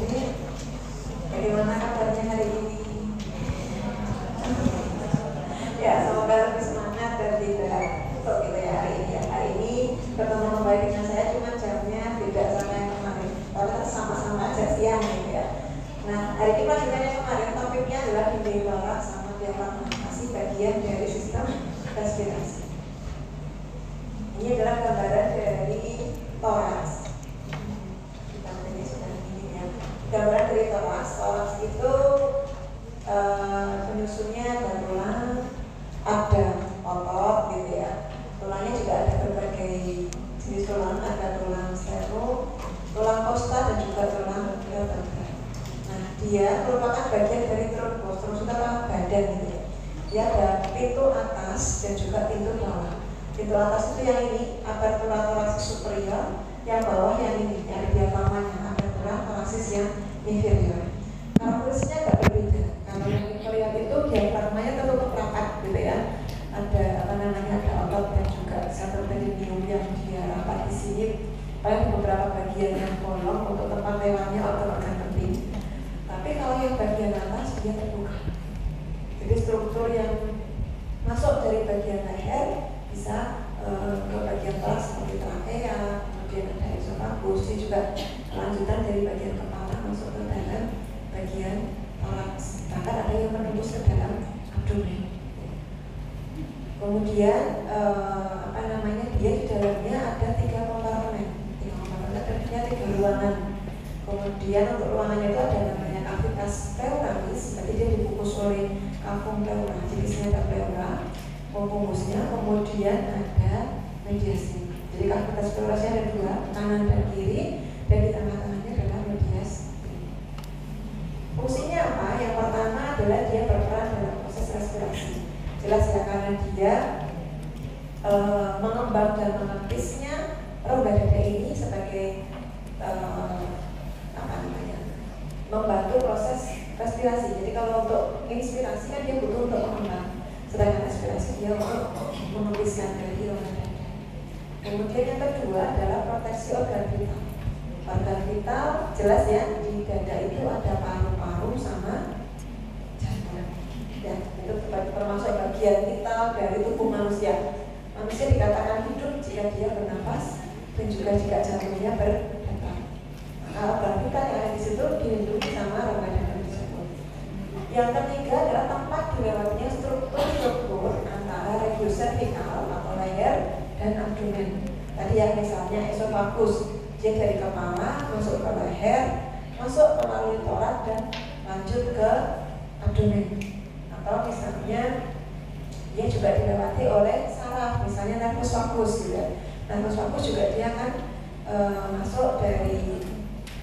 ini. Bagaimana kabarnya hari ini? Ya, semoga lebih semangat dan tidak untuk gitu ya hari ini. Hari ini ketemu kembali dengan saya, cuma jamnya beda sama yang kemarin. Karena sama-sama aja siang gitu ya. Nah, hari ini lanjutan yang kemarin, topiknya adalah dinding torak sama diafragmentasi, bagian dari sistem respirasi. Ini adalah gambaran dari toraks. Kita ini sudah ini ya. Gambaran dari toraks. Toraks itu penyusunnya ada tulang, ada otot gitu ya. Tulangnya juga ada berbagai jenis tulang, ada tulang sternum, tulang kosta dan juga tulang vertebra. Nah, dia merupakan bagian dari trombos, terus utama badan gitu ya. Dia ada pintu atas dan juga pintu bawah. Pintu atas itu yang ini, apertura thoracis superior, yang bawah yang ini, yang ada diafragmanya, apertura thoracis yang inferior. Karakteristiknya agak berbeda. Kalau yang inferior itu diafragmanya tertutup rapat gitu ya. Ada ada otot dan juga satu perineum yang dia rapat di sini. Paling beberapa bagian yang bolong untuk tempat lewatnya organ penting. Tapi kalau yang bagian atas dia terbuka. Jadi struktur yang masuk dari bagian leher bisa ke bagian atas seperti trachea, kemudian ada esofagus, ini juga lanjutan dari bagian kepala masuk ke dalam bagian toraks. Bahkan ada yang menembus ke dalam abdomen. Kemudian dia di dalamnya ada 3 kompartemen, ada 3 ruangan. Kemudian untuk ruangannya itu ada namanya cavitas pleuralis, berarti dia dibungkus oleh cavum pleura, jadi sini ada pleura, pungkusnya, kemudian ada mediasnya. Jadi cavitas pleurasnya ada 2, kanan dan kiri, dan di tengah-tengahnya adalah medias. Fungsinya apa? Yang pertama adalah dia berperan dalam proses respirasi. Jelas ya, karena dia mengembang dan mengepisnya rongga dada ini sebagai membantu proses respirasi. Jadi kalau untuk inspirasi kan dia butuh untuk mengembang, sedangkan respirasi dia untuk mengepiskan dari rongga dada. Kemudian yang kedua adalah proteksi organ vital. Organ vital jelas ya, di dada itu ada paru-paru sama jantung. Dan itu termasuk bagian vital dari tubuh manusia. Manusia dikatakan hidup jika dia bernapas dan juga jika jantungnya berdetak. Maka organ vital yang ada di situ dilindungi sama rongga dada tersebut. Yang ketiga adalah tempat dilewatnya struktur antara radius cervical atau leher dan abdomen. Tadi yang misalnya esofagus, dia dari kepala masuk ke leher, masuk melalui toraks dan lanjut ke abdomen. Atau misalnya dia juga dilewati oleh saraf, misalnya nervus vagus gitu ya. Nervus vagus juga dia akan masuk dari,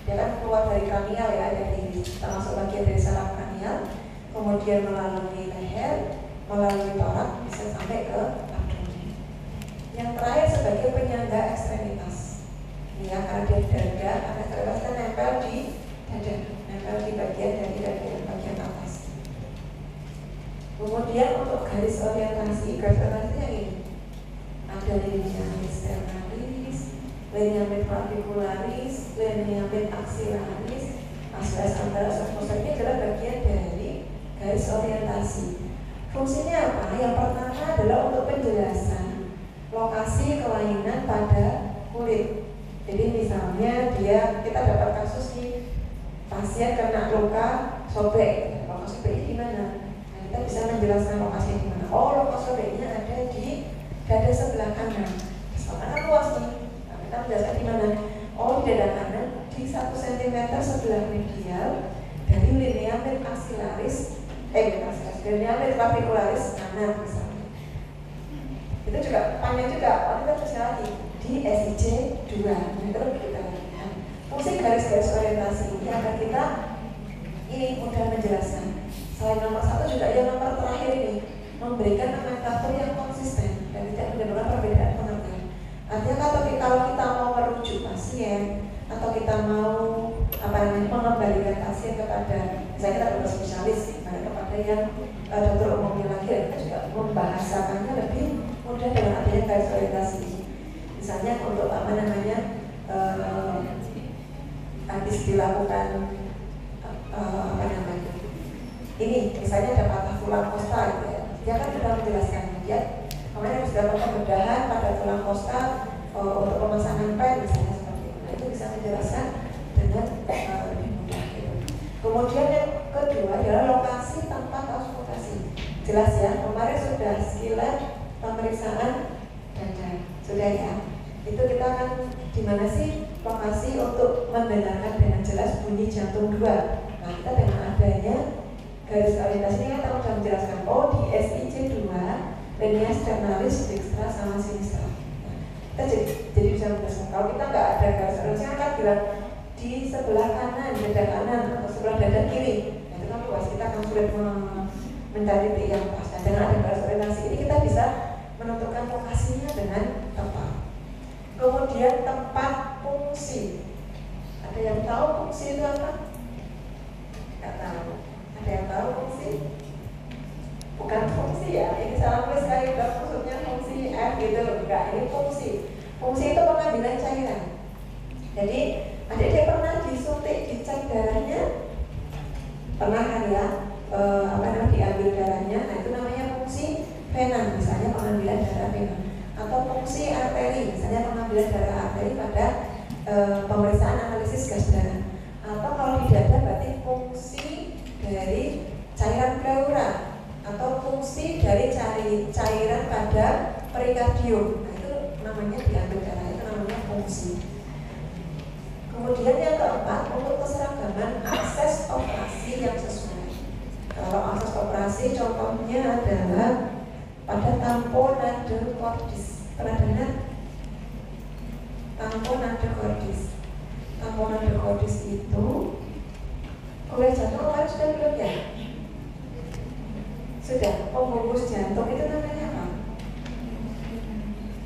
dia kan keluar dari kranial ya, dari termasuk bagian dari saraf kranial, kemudian melalui leher, melalui toraks bisa sampai ke abdomen. Yang terakhir sebagai penyangga ekstremitas, ya, karena dia di dada, karena ekstremitas kan nempel di dada, nempel di bagian dari dada dan bagian atas. Kemudian untuk garis orientasi yang ini ada lineamit sternalis, lineamit clavicularis, lineamit axillaris, asas antara subposter. Ini adalah bagian dari garis orientasi. Fungsinya apa? Yang pertama adalah untuk penjelasan lokasi kelainan pada kulit. Jadi misalnya kita dapat kasus nih, pasien kena luka sobek, luka sobek di mana? Kita bisa menjelaskan lokasinya di mana. Oh, luka sobeknya ada di dada sebelah kanan. Sebelah kanan luas nih. Nah, kita menjelaskan di mana. Oh, di dada kanan di 1 cm sebelah medial dari lineamit axillaris, lineamit clavicularis kanan misalnya. Itu juga panjang juga. Oh, kita bisa lagi di SIJ 2. Itu kita lihat. Fungsi garis-garis orientasi ini agar kita ini mudah menjelaskan. Selain nomor 1 juga yang nomor terakhir ini memberikan nomenklatur yang konsisten dan tidak menimbulkan perbedaan pengertian. Artinya kalau kita mau merujuk pasien atau kita mau mengembalikan pasien kepada, misalnya kita dokter spesialis kepada yang dokter umumnya lagi, kita juga membahasakannya lebih mudah dengan adanya garis orientasi. Misalnya untuk habis dilakukan ini misalnya ada patah tulang kosta gitu ya, dia kan sudah menjelaskan ya kemarin sudah melakukan pembedahan pada tulang kosta untuk pemasangan pen misalnya seperti itu. Nah, itu bisa menjelaskan dengan lebih mudah gitu. Kemudian yang kedua adalah lokasi tempat auskultasi. Jelas ya, kemarin sudah sekilas pemeriksaan dada, sudah ya. Itu kita akan di mana sih lokasi untuk mendengarkan dengan jelas bunyi jantung 2. Nah, kita dengan adanya garis orientasi ini kan sudah menjelaskan di SIC 2 linea sternalis, dextra sama sinistra. Nah, kita jadi bisa menjelaskan kalau kita nggak ada garis orientasi kan bilang di sebelah kanan, dada kanan atau sebelah dada kiri. Nah, itu kan luas, kita akan sulit mencari titik yang pas. Nah, dengan ada garis orientasi ini kita bisa menentukan lokasinya dengan tepat. Kemudian tempat fungsi. Ada yang tahu fungsi itu apa? Nggak tahu. Ada yang tahu fungsi? Bukan fungsi ya, ini salah tulis sekali, maksudnya fungsi F gitu. Enggak, ini fungsi. Fungsi itu pengambilan cairan. Jadi, adik-adik pernah disuntik, dicek darahnya? Pernah kan ya? Diambil darahnya, nah itu namanya fungsi vena, misalnya pengambilan darah vena. Atau fungsi arteri, misalnya pengambilan darah arteri pada pemeriksaan analisis gas darah. Atau kalau di dada berarti fungsi dari cairan pleura atau fungsi dari cairan pada perikardium. Nah, itu namanya diambil darah, itu namanya fungsi. Kemudian yang keempat, untuk keseragaman akses operasi yang sesuai. Kalau akses operasi contohnya adalah pada tamponade cordis. Pernah dengar? Tamponade cordis. Tamponade cordis itu oleh jantung kemarin sudah belum ya? Sudah. Pembungkus jantung itu namanya apa?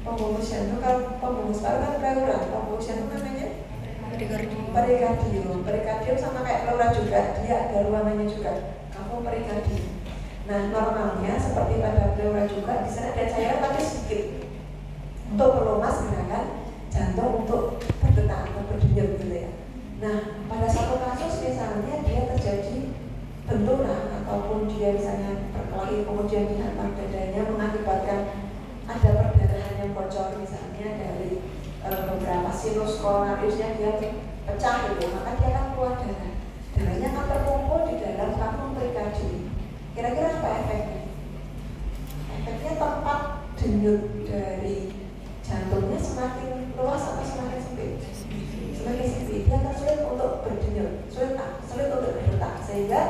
Pembungkus jantung, kalau pembungkus paru kan pleura, pembungkus jantung namanya perikardium. Perikardium sama kayak pleura juga, dia ada ruangannya juga. Kamu perikardium. Nah, normalnya seperti pada pleura juga di sana ada cairan tapi sedikit untuk pelumas gerakan jantung untuk berdetak atau berdenyut gitu ya. Nah, pada satu kasus misalnya dia terjadi benturan ataupun dia misalnya berkelahi kemudian dihantam dadanya mengakibatkan ada perdarahan yang bocor misalnya dari beberapa sinus koronariusnya dia pecah gitu, maka dia akan keluar darah. Darahnya akan terkumpul di dalam kantung perikardium. Kira-kira apa efeknya? Efeknya tempat denyut dari jantungnya semakin luas atau semakin sempit? Semakin sempit, dia akan sulit untuk berdenyut, sulit untuk berdetak, sehingga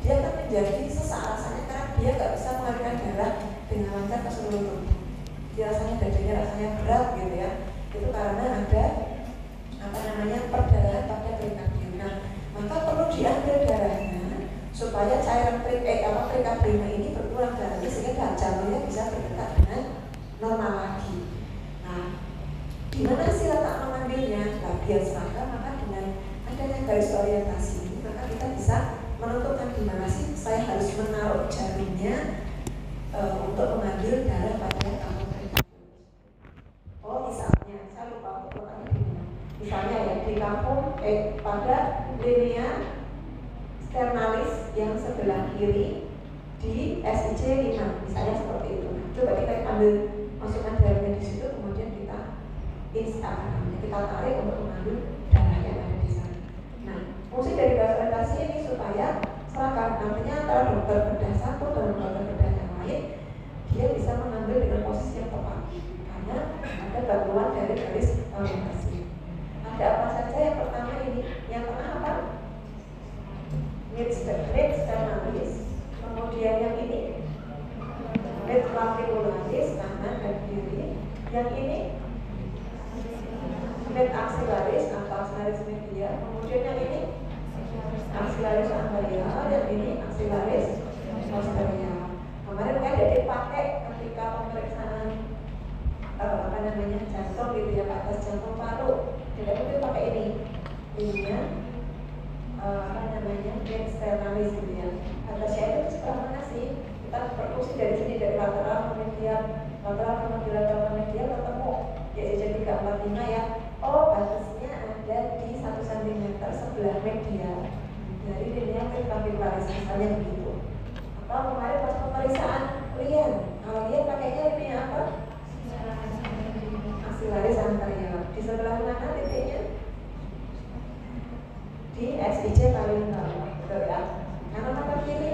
dia akan menjadi sesak rasanya karena dia nggak bisa mengalirkan darah dengan lancar ke seluruh tubuh. Dia rasanya dadanya rasanya berat gitu ya. Itu karena ada perdarahan pada perikardium. Nah, maka perlu diambil darahnya supaya cairan perikardium ini berkurang darahnya sehingga jantungnya bisa berdetak dengan normal lagi. Nah, di mana sih letak mengambilnya? Nah, biar seragam, maka dengan adanya garis orientasi ini, maka kita bisa menentukan di mana sih saya harus menaruh jarumnya untuk mengambil darah pada kantung perikardium. Misalnya, saya lupa untuk letaknya di mana. Misalnya ya di kampung pada linea sternalis yang sebelah kiri di SIC 5, misalnya seperti itu. Nah, coba kita ambil masukkan darahnya di situ, kemudian kita kita tarik untuk mengambil darah yang ada di sana. Nah, fungsi dari garis orientasi ini supaya seragam, nantinya antara dokter bedah satu dan dokter bedah yang lain dia bisa mengambil dengan posisi yang tepat karena ada bantuan dari garis orientasi. Ada apa saja? Yang pertama ini, yang tengah apa? Mid sternalis, kemudian yang ini mid clavicularis, kanan dan kiri. Yang ini mid axillaris atau axillaris media, kemudian yang ini axillaris anterior, yang ini axillaris posterior. Kemarin kan jadi pakai ketika pemeriksaan jantung gitu ya, atas jantung paru. Tidak mungkin pakai ininya mid sternalis gitu ya. Atasnya itu sebelah mana sih? Kita berfungsi dari sini, dari lateral ke medial, lateral ke medial ketemu ya jadi 345 ya. Batasnya ada di 1 cm sebelah medial. dari linear ventricularis misalnya begitu. Atau kemarin pas pemeriksaan lian, kalau lian pakainya linear apa? Axillaris anterior. Di sebelah mana titiknya? Di XIC paling bawah, betul ya? Karena mata kiri,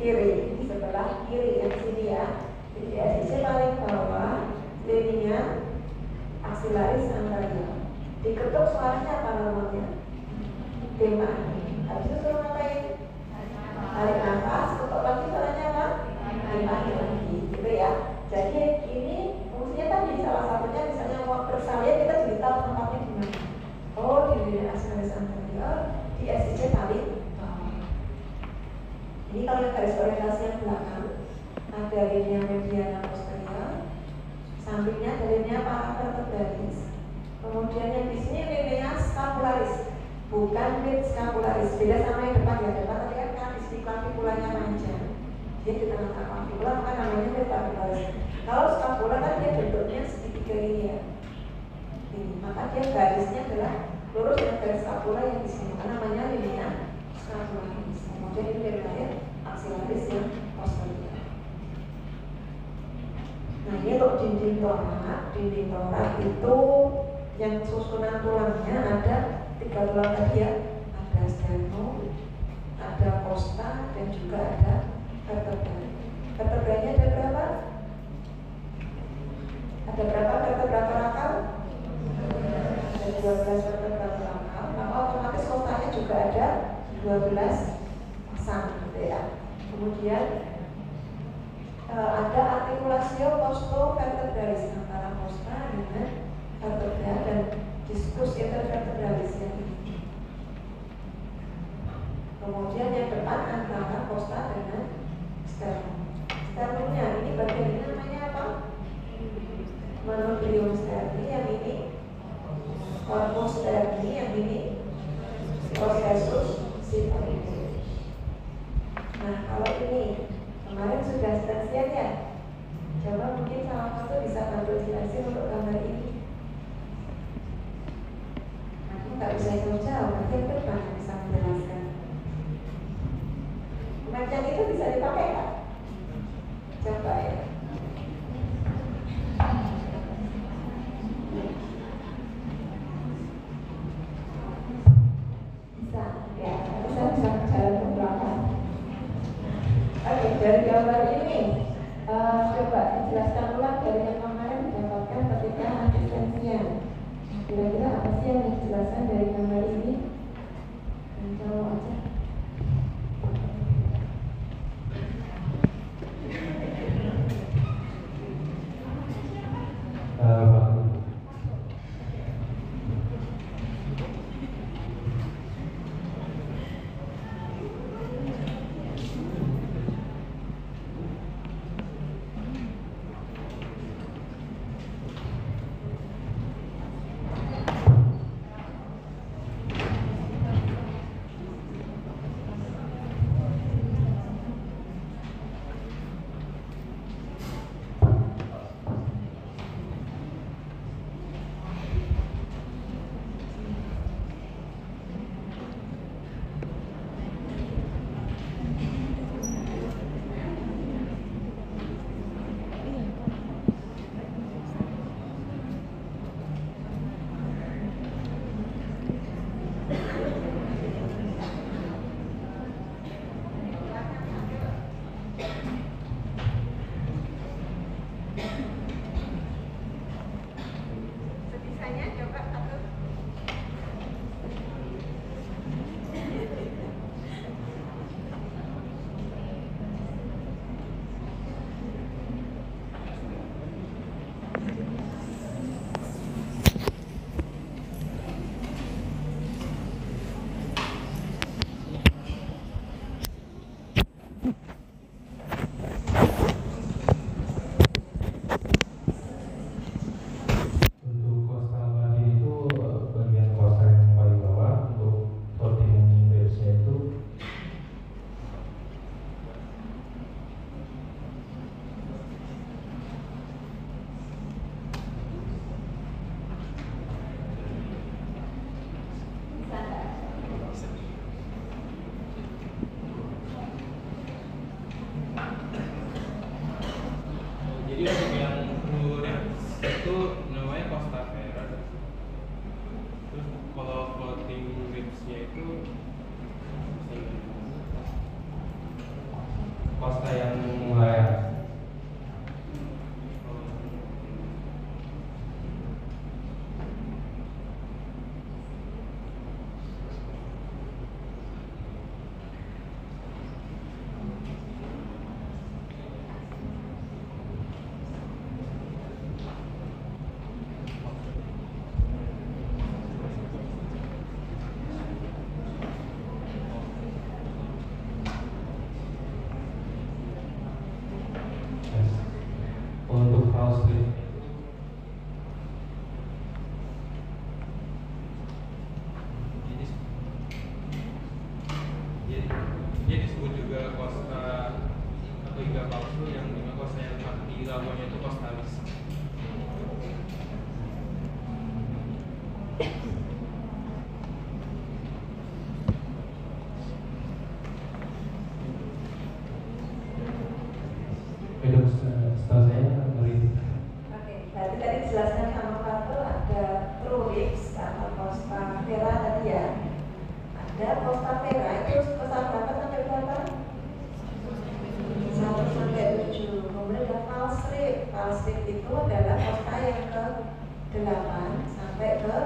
di sebelah kiri yang sini ya. Di XIC paling bawah, linear axillaris anterior. Diketuk suaranya apa namanya? Tema. Habis itu suruh ngapain? Tarik nafas, ketuk lagi suaranya apa? Lagi, gitu ya. Jadi ini fungsinya tadi salah satunya misalnya mau bersalin kita jadi tahu tempatnya di mana. Oh, di linear axillaris anterior, di SIC paling bawah. Ini kalau yang garis orientasi yang belakang ada linear mediana posterior, sampingnya ada linear paravertebralis. Kemudian yang di sini linear scapularis, bukan mid scapularis. Beda sama yang depan ya. Depan tadi kan di sini clavipulanya panjang, dia di tengah-tengah clavipula maka namanya mid scapularis. Kalau scapula kan dia bentuknya segitiga ini ya. Ini, maka dia garisnya adalah lurus dengan garis scapula yang di sini. Maka namanya linear scapularis. Kemudian ini linear axillaris yang posterior. Nah ini untuk dinding torak itu yang susunan tulangnya ada 3 tulang tadi ya, ada sternum, ada costa, dan juga ada vertebra. Vertebranya ada berapa? Ada berapa vertebra torakal? Ada 12 vertebra torakal. Maka otomatis costanya juga ada 12 pasang, gitu ya. Kemudian ada articulatio costo-vertebralis antara costa dengan vertebra dan diskus intervertebralis yang ini. Kemudian yang depan antara costa dengan sternum. Sternumnya ini bagian ini namanya apa? Manubrium sterni, yang ini corpus sterni, yang ini processus symphysis. Nah kalau ini kemarin sudah stensian ya. Coba mungkin salah satu bisa bantu jelasin untuk gambar ini. Aku nggak bisa jauh-jauh, nanti yang depan bisa menjelaskan. Macam itu bisa dipakai nggak? Coba ya. Bisa, ya. Bisa jalan ke belakang. Oke, dari gambar ini coba dijelaskan ulang dari yang kemarin didapatkan ketika asistensian. Kira-kira apa sih yang dijelaskan dari gambar ini? Jauh aja. dia disebut juga costa atau iga palsu yang dimana costa yang di lawannya itu costalis. Setahu saya dari Oke, berarti tadi dijelaskan sama Fatul ada Trulips atau Costa Vera tadi ya. Ada Costa Vera itu Costa berapa sampai berapa? 1 sampai 7. Kemudian ada Falstrip. Falstrip itu adalah Costa yang ke 8 sampai ke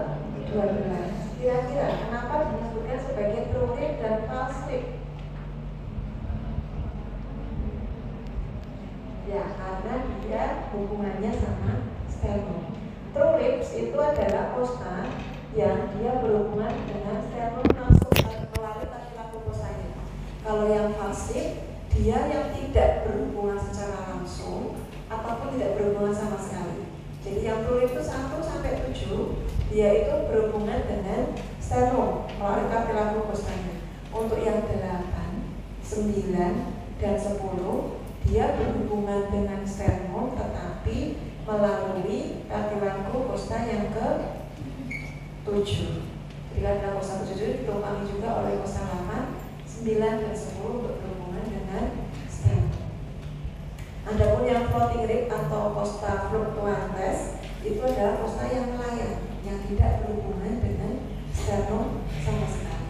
12. Kira-kira kenapa disebutkan sebagai Trulips dan Falstrip? Ya, karena dia hubungannya sama sternum. Trulips itu adalah costa yang dia berhubungan dengan sternum langsung melalui laku kostanya. Kalau yang falstrip, dia yang tidak berhubungan secara langsung ataupun tidak berhubungan sama sekali. Jadi yang trulips itu 1 sampai 7, dia itu berhubungan dengan sternum melalui laku kostanya. Untuk yang 8, 9, dan 10 dia berhubungan dengan sternum tetapi melalui cartilago costa yang ke-7. Jadi cartilago costa ke-7 ditumpangi juga oleh costa 8, 9, dan 10 untuk berhubungan dengan sternum. Adapun yang floating rib atau costa fluctuantes itu adalah costa yang melayang yang tidak berhubungan dengan sternum sama sekali.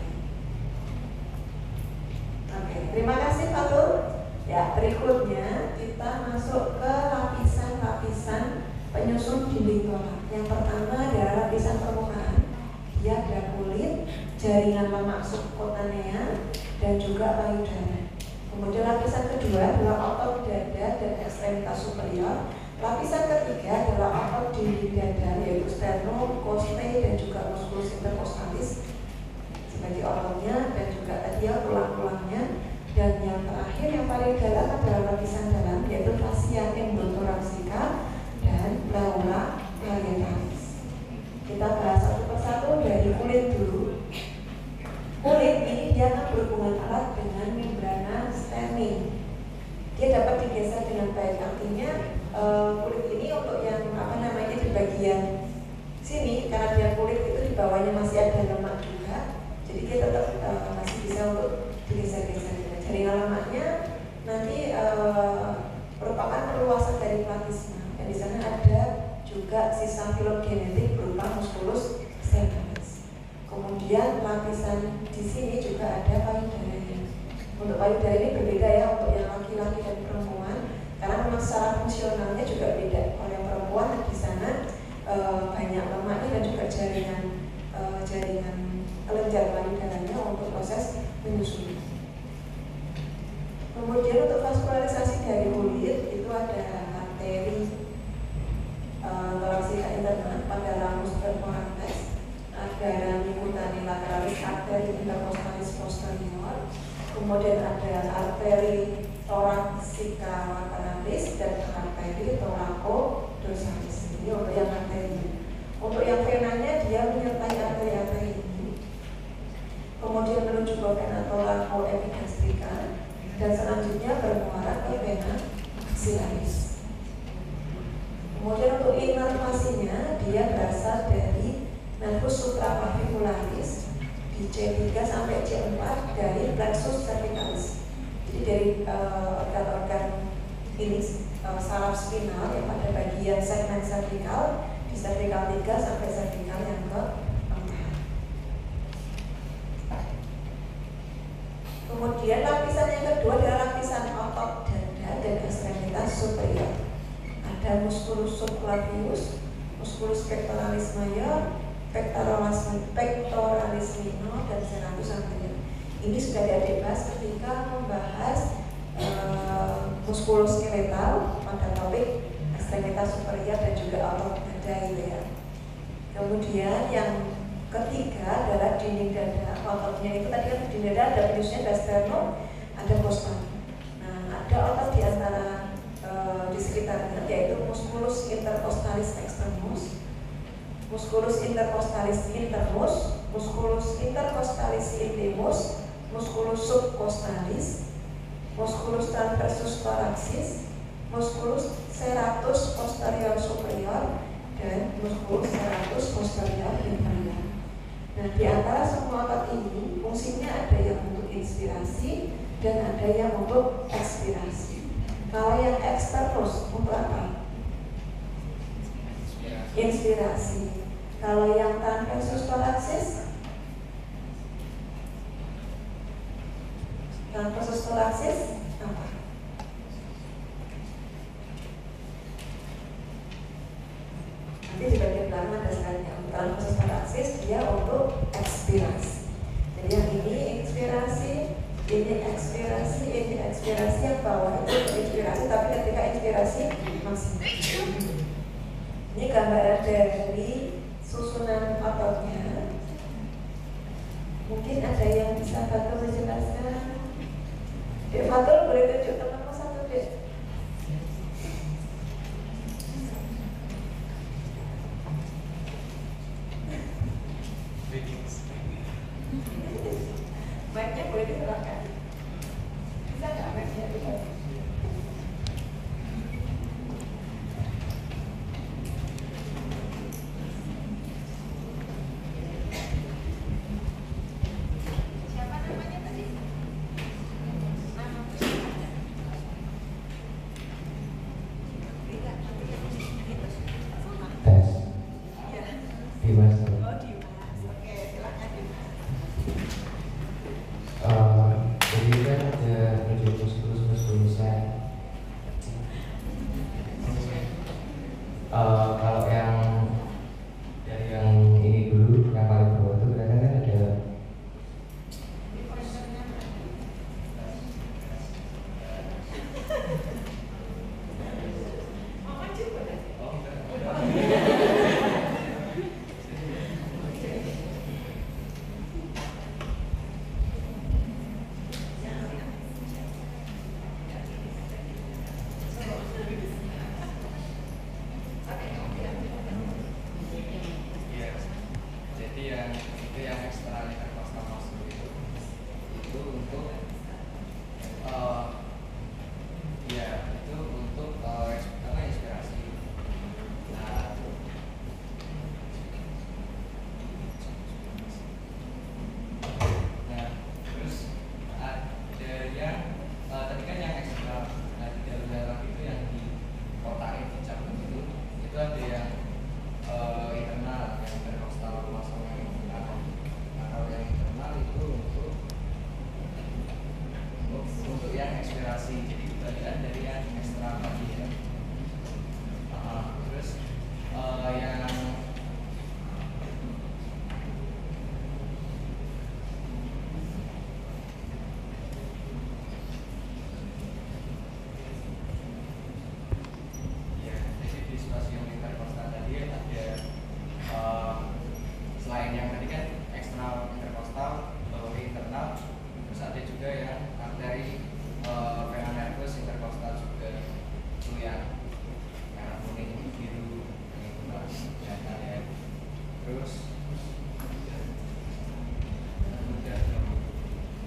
Oke, terima kasih Fatul. Ya, berikutnya kita masuk ke lapisan-lapisan penyusun dinding torak. Yang pertama adalah lapisan permukaan. Dia ada kulit, jaringan lemak subkutanea, dan juga payudara. Kemudian lapisan kedua adalah otot dada dan ekstremitas superior. Lapisan ketiga adalah otot dinding dada, yaitu sternum, costae, dan juga musculus intercostalis sebagai ototnya, dan juga tadi ya tulang-tulangnya. Dan yang terakhir yang paling dalam adalah lapisan dalam, yaitu fascia endothoracica dan pleura parietalis. Kita bahas satu persatu dari kulit dulu. Kulit ini dia akan berhubungan erat dengan membrana stemming. Dia dapat digeser dengan baik, artinya kulit ini untuk yang di bagian sini, karena dia kulit itu di bawahnya masih ada lemak juga, jadi dia tetap masih bisa untuk digeser-geser. Jaringan lemaknya nanti merupakan perluasan dari platisma, dan di sana ada juga sisa filogenetik berupa musculus stenosis. Kemudian lapisan di sini juga ada payudaranya. Untuk payudara ini berbeda ya untuk yang laki-laki dan perempuan, karena memang secara fungsionalnya juga beda. Kalau yang perempuan di sana banyak lemaknya dan juga jaringan kelenjar payudaranya untuk proses menyusui. Kemudian untuk vaskularisasi dari kulit itu ada arteri thoracica interna pada ramus perforates, ada rami cutani lateralis, arteri intercostalis posterior, kemudian ada arteri thoracica lateralis dan arteri thoraco-dorsalis. Ini untuk yang arteri. Untuk yang venanya dia menyertai arteri-arteri ini. Kemudian menuju ke vena thoracoepigastrica. Dan selanjutnya bermuara ke vena axillaris. Kemudian untuk inervasinya dia berasal dari nervus supraclavicularis di C3 sampai C4 dari plexus cervicalis. Jadi dari organ-organ ini saraf spinal yang pada bagian segmen cervical di cervical 3 sampai cervical yang ke-4. Kemudian lapisan yang kedua adalah lapisan otot dada dan ekstremitas superior. Ada musculus subclavius, musculus pectoralis major, pectoralis minor, dan serratus anterior. Ini sudah dibahas ketika membahas musculus skeletal pada topik ekstremitas superior dan juga otot dada itu ya. Kemudian yang ketiga adalah dinding dada. Ototnya itu tadi kan dinding dada ada penyusunnya, ada sternum, ada costa. Nah, ada otot di antara di sekitarnya, yaitu musculus intercostalis externus, musculus intercostalis internus, musculus intercostalis intimus, musculus subcostalis, musculus transversus thoracis, musculus serratus posterior superior, dan musculus serratus posterior inferior. Nah, di antara semua otot ini fungsinya ada yang untuk inspirasi dan ada yang untuk ekspirasi. Kalau yang eksternus untuk apa? Inspirasi. Kalau yang transversus thoracis, apa? Nanti di bagian belakang ada sekali yang transversus thoracis, dia untuk ekspirasi. Jadi yang ini inspirasi, ini ekspirasi, ini ekspirasi, yang bawah itu inspirasi, tapi ketika inspirasi maksimal. Ini gambaran dari susunan ototnya. Mungkin ada yang bisa bantu menjelaskan. Dek Fatul boleh tunjuk temanmu satu, Dek. Mic-nya boleh diserahkan. Bisa nggak mic-nya diserahkan?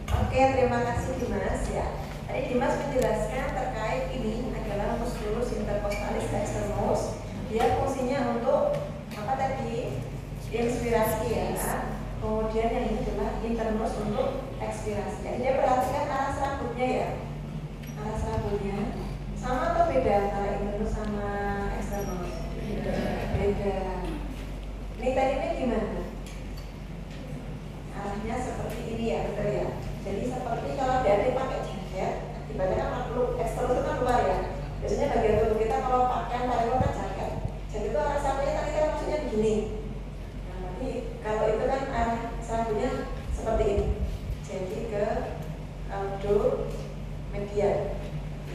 Oke, terima kasih Dimas ya. Tadi Dimas menjelaskan terkait ini adalah musculus intercostalis externus. Dia fungsinya untuk apa tadi? Inspirasi ya. Kemudian yang ini adalah internus untuk ekspirasi. Jadi dia perhatikan arah serabutnya ya. Arah serabutnya sama atau beda antara internus sama eksternus? Beda. Ini tadi ini gimana? Arahnya seperti ini ya, betul ya. Jadi seperti kalau dia pakai jaket, ibaratnya kan makhluk eksternus itu kan luar ya. Biasanya bagian tubuh kita kalau pakaian paling luar kan jaket. Jadi itu arah serabutnya tadi kan maksudnya begini. Nah, tapi kalau itu kan arah serabutnya seperti ini. Jadi ke audo medial,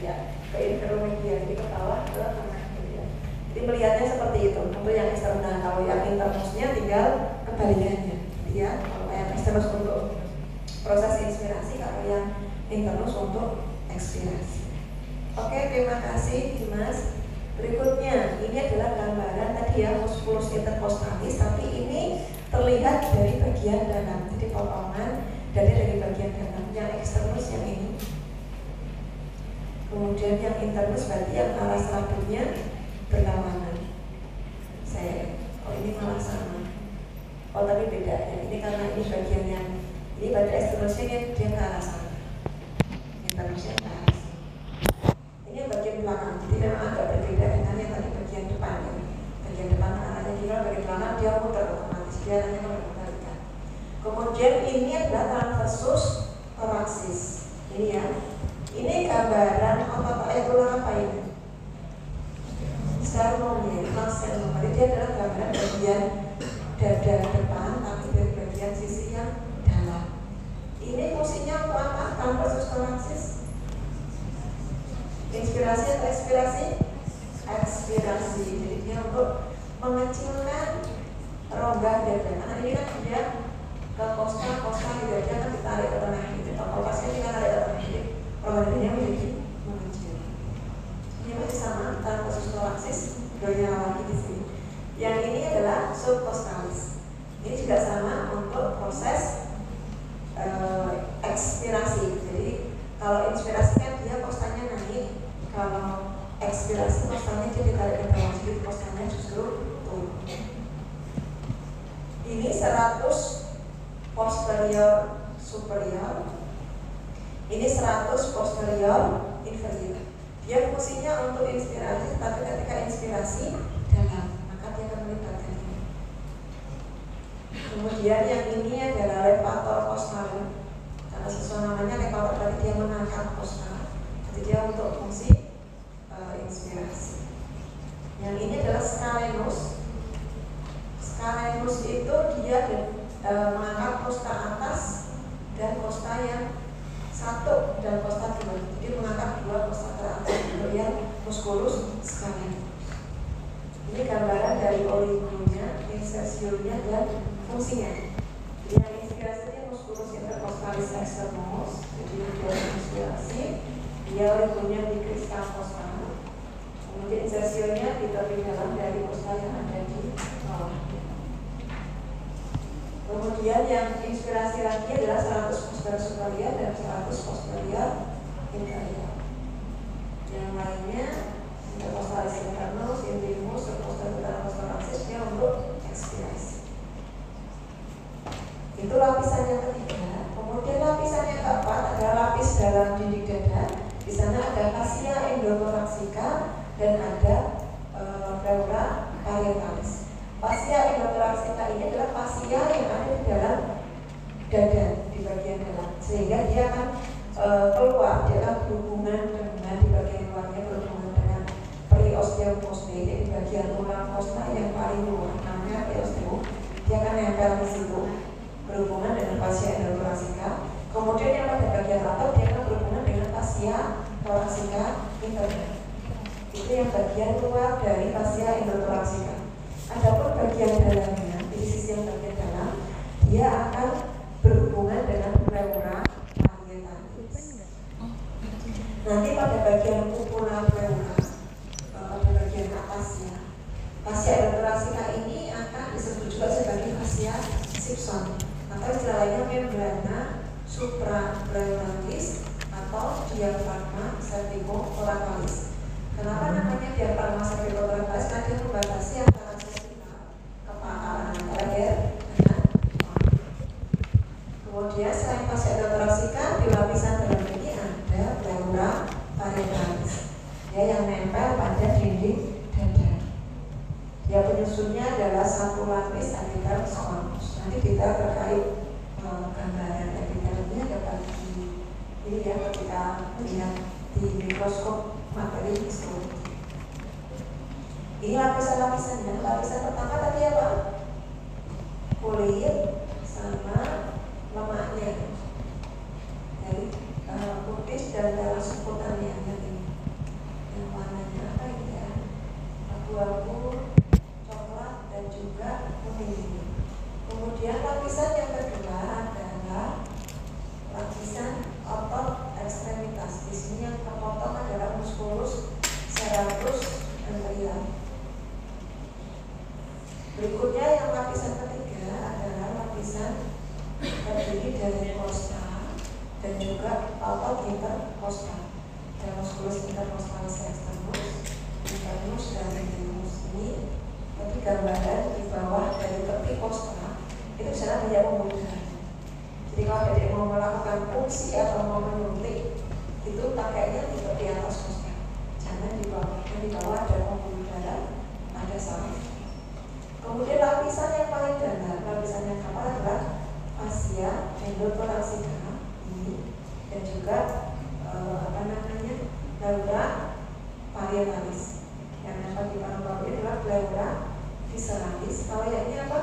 ya, ke intermedial, jadi ke bawah ke tengah medial. Jadi melihatnya seperti itu. Untuk yang eksternal, kalau yang internusnya tinggal kebalikannya, ya. Kalau yang eksternus untuk proses inspirasi, kalau yang internus untuk ekspirasi. Oke, terima kasih Dimas. Berikutnya, ini adalah gambaran tadi ya, musculus intercostalis, tapi ini terlihat dari bagian dalam, jadi potongan dari bagian dalam. Yang eksternus yang ini. Kemudian yang internus berarti yang arah serabutnya berlawanan. Ini malah sama. Oh tapi beda ya. Ini karena ini bagian yang ini pada eksternusnya dia ke arah sana. Internusnya ke arah sana. Ini yang bagian belakang. Jadi memang agak berbeda dengan yang tadi bagian depannya. Bagian depan arahnya juga bagian belakang dia muter otomatis dia hanya mengembalikan. Kemudian ini adalah transversus thoracis. Ini ya. Ini gambaran otot tulang apa ini? Sternum ya, sternum. Jadi dia adalah gambaran bagian dada depan, tapi dari bagian sisi yang dalam. Ini fungsinya untuk apa? Transversus thoracis. Inspirasi atau ekspirasi? Ekspirasi. Jadi dia untuk mengecilkan rongga dada. Karena ini kan dia ke kosta gitu, dia kan ditarik ke tengah gitu. Kalau pasien kita tarik ke tengah gitu, rongga dadanya menjadi mengecil. Ini masih sama, transversus thoracis, dua lagi di sini. Yang ini adalah subcostalis. Ini juga sama untuk proses ekspirasi. Jadi kalau inspirasi kan dia kostanya naik, kalau ekspirasi kostanya dia ditarik ke bawah, jadi kostanya justru turun. Ini 100 posterior superior, ini 100 posterior inferior. Dia fungsinya untuk inspirasi, tapi ketika inspirasi dalam, maka dia akan melibatkan ini. Kemudian yang ini adalah levator costal. Karena sesuai namanya levator berarti dia mengangkat costal. Jadi dia untuk fungsi inspirasi. Yang ini adalah scalenus. Scalenus itu dia mengangkat kosta atas dan kosta yang satu dan kosta dua. Jadi mengangkat dua kosta teratas untuk yang musculus scalenus. Ini gambaran dari oligonya, insersionya dan fungsinya. Jadi yang inspirasinya musculus intercostalis externus. Jadi dia inspirasi, dia oligonya di kristal kostal. Kemudian insersionya di tepi dalam dari kostal yang ada di bawah. Kemudian yang inspirasi lagi adalah 100 posterior superior dan 100 posterior inferior. Yang lainnya intercostalis internus, intimus, subposterior thoracis dia untuk ekspirasi. Itu lapisan yang ketiga. Kemudian lapisan yang keempat adalah lapis dalam dinding dada. Di sana ada fascia endothoracica dan ada pleura parietalis. Fascia endothoracica ini adalah fascia yang ada di dalam dada, di bagian dalam, sehingga dia akan keluar, dia akan berhubungan dengan di bagian luarnya, berhubungan dengan periosteoposte di bagian tulang kosta yang paling luar, namanya periosteo. Dia akan nempel di situ, berhubungan dengan fascia endothoracica. Kemudian yang pada bagian otot dia akan berhubungan dengan fascia thoracica interna. Itu yang bagian luar dari fascia endothoracica. Adapun bagian dalamnya, di sisi yang bagian dalam, dia akan berhubungan dengan pleura parietalis. Nanti pada bagian cupula pleura, pada bagian atasnya, fascia endothoracica ini akan disebut juga sebagai fascia Simpson, atau istilah lainnya membrana suprapleuralis atau diafragma cervicothoracalis. Kenapa namanya diafragma cervicothoracalis? Karena dia membatasi antara kemudian selain fascia endothoracica, di lapisan dalam ini ada pleura parietalis. Dia yang nempel pada dinding dada. Dia penyusunnya adalah satu lapis epitel squamous. Nanti kita terkait gambaran epitelnya dapat ini ya ketika melihat di mikroskop materi histologi. Ini lapisan-lapisannya. Lapisan pertama tadi apa? Kulit sama lemaknya dari putih dan darah seputarnya yang warnanya apa ini ya, abu-abu, coklat dan juga kuning. Kemudian lapisan yang kedua adalah lapisan otot ekstremitas. Di sini yang terpotong adalah musculus serratus anterior. Berikutnya yang lapisan ketiga adalah lapisan terdiri dari costa dan juga otot intercostal. Dan musculus intercostalis externus, internus dan medius ini. Tapi gambaran di bawah dari tepi costa itu sana banyak pembuluh darah. Jadi kalau adik mau melakukan fungsi atau mau menyuntik itu pakainya di tepi atas costa, jangan di bawah. Di bawah ada pembuluh darah, ada saraf. Kemudian lapisan yang paling dalam, lapisan yang kapal adalah fascia endothoracica ini, dan juga pleura parietalis. Yang dapat di paru-paru ini adalah pleura visceralis. Kalau yang ini apa?